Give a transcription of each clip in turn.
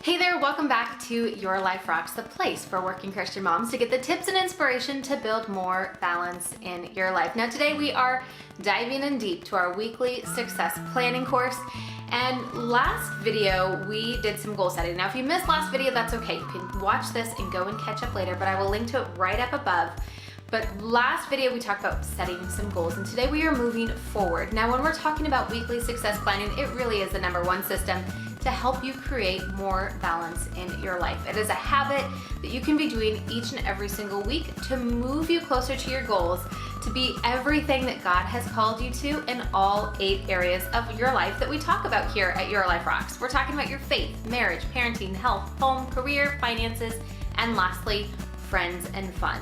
Hey there, welcome back to Your Life Rocks, the place for working Christian moms to get the tips and inspiration to build more balance in your life. Now today we are diving in deep to our weekly success planning course. And last video we did some goal setting. Now if you missed last video, that's okay. You can watch this and go and catch up later, but I will link to it right up above. But last video we talked about setting some goals, and today we are moving forward. Now when we're talking about weekly success planning, it really is the number one system to help you create more balance in your life. It is a habit that you can be doing each and every single week to move you closer to your goals, to be everything that God has called you to in all 8 areas of your life that we talk about here at Your Life Rocks. We're talking about your faith, marriage, parenting, health, home, career, finances, and lastly, friends and fun.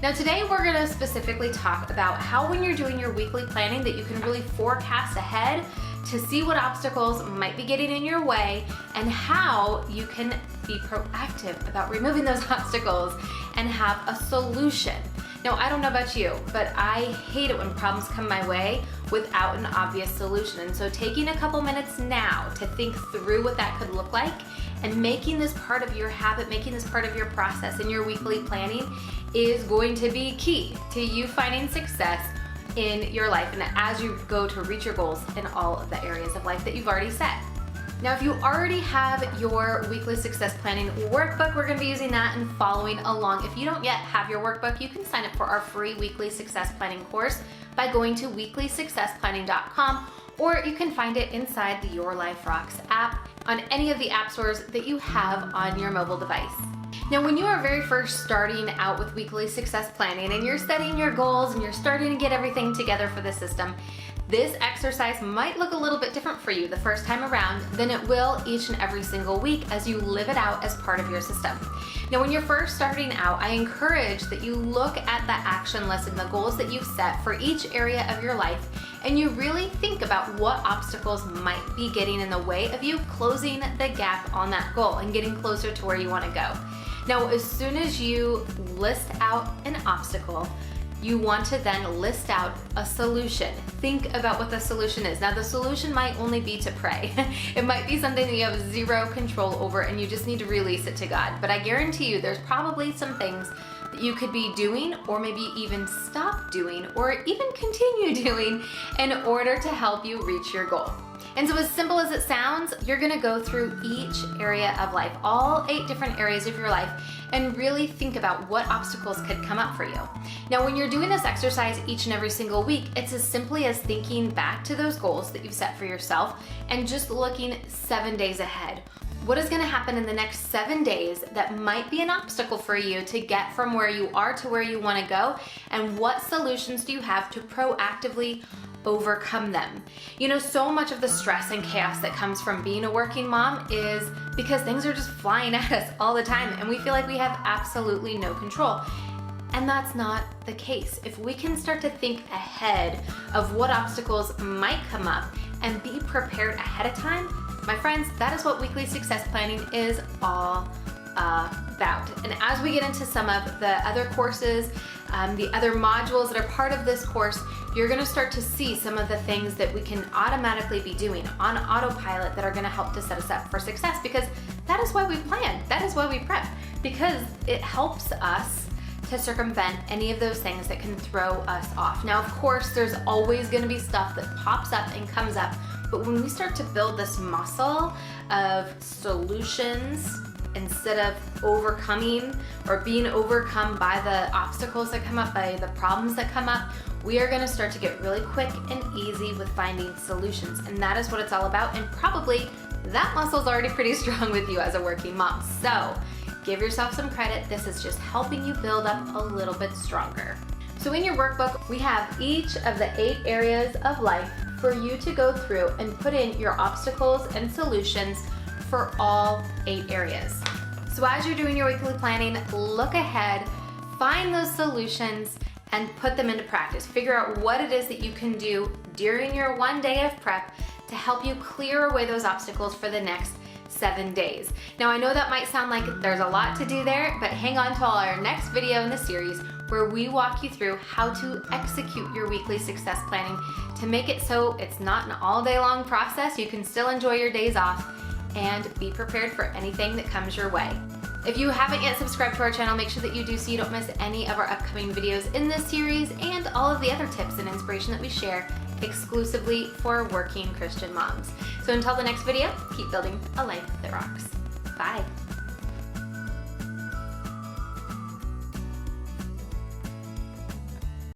Now today we're going to specifically talk about how when you're doing your weekly planning that you can really forecast ahead to see what obstacles might be getting in your way and how you can be proactive about removing those obstacles and have a solution. Now, I don't know about you, but I hate it when problems come my way without an obvious solution. And so taking a couple minutes now to think through what that could look like and making this part of your habit, making this part of your process in your weekly planning is going to be key to you finding success in your life and as you go to reach your goals in all of the areas of life that you've already set. Now, if you already have your weekly success planning workbook, we're going to be using that and following along. If you don't yet have your workbook, you can sign up for our free weekly success planning course by going to weeklysuccessplanning.com, or you can find it inside the Your Life Rocks app on any of the app stores that you have on your mobile device. Now, when you are very first starting out with weekly success planning and you're setting your goals and you're starting to get everything together for the system, this exercise might look a little bit different for you the first time around than it will each and every single week as you live it out as part of your system. Now, when you're first starting out, I encourage that you look at the action list and the goals that you've set for each area of your life, and you really think about what obstacles might be getting in the way of you closing the gap on that goal and getting closer to where you want to go. Now, as soon as you list out an obstacle, you want to then list out a solution. Think about what the solution is. Now, the solution might only be to pray. It might be something that you have zero control over and you just need to release it to God. But I guarantee you there's probably some things that you could be doing or maybe even stop doing or even continue doing in order to help you reach your goal. And so as simple as it sounds, you're gonna go through each area of life, all 8 different areas of your life, and really think about what obstacles could come up for you. Now, when you're doing this exercise each and every single week, it's as simply as thinking back to those goals that you've set for yourself and just looking 7 days ahead. What is gonna happen in the next 7 days that might be an obstacle for you to get from where you are to where you wanna go? And what solutions do you have to proactively overcome them? You know, so much of the stress and chaos that comes from being a working mom is because things are just flying at us all the time and we feel like we have absolutely no control. And that's not the case. If we can start to think ahead of what obstacles might come up and be prepared ahead of time, my friends, that is what weekly success planning is all about. And as we get into some of the other courses, the other modules that are part of this course, you're gonna start to see some of the things that we can automatically be doing on autopilot that are gonna help to set us up for success, because that is why we plan, that is why we prep, because it helps us to circumvent any of those things that can throw us off. Now, of course, there's always gonna be stuff that pops up and comes up, but when we start to build this muscle of solutions instead of overcoming or being overcome by the obstacles that come up, by the problems that come up, we are going to start to get really quick and easy with finding solutions. And that is what it's all about. And probably that muscle's already pretty strong with you as a working mom. So give yourself some credit. This is just helping you build up a little bit stronger. So in your workbook, we have each of the 8 areas of life for you to go through and put in your obstacles and solutions for all 8 areas. So as you're doing your weekly planning, look ahead, find those solutions, and put them into practice. Figure out what it is that you can do during your 1 day of prep to help you clear away those obstacles for the next 7 days. Now, I know that might sound like there's a lot to do there, but hang on to our next video in the series where we walk you through how to execute your weekly success planning to make it so it's not an all day long process. You can still enjoy your days off and be prepared for anything that comes your way. If you haven't yet subscribed to our channel, make sure that you do so you don't miss any of our upcoming videos in this series and all of the other tips and inspiration that we share exclusively for working Christian moms. So until the next video, keep building a life that rocks. Bye.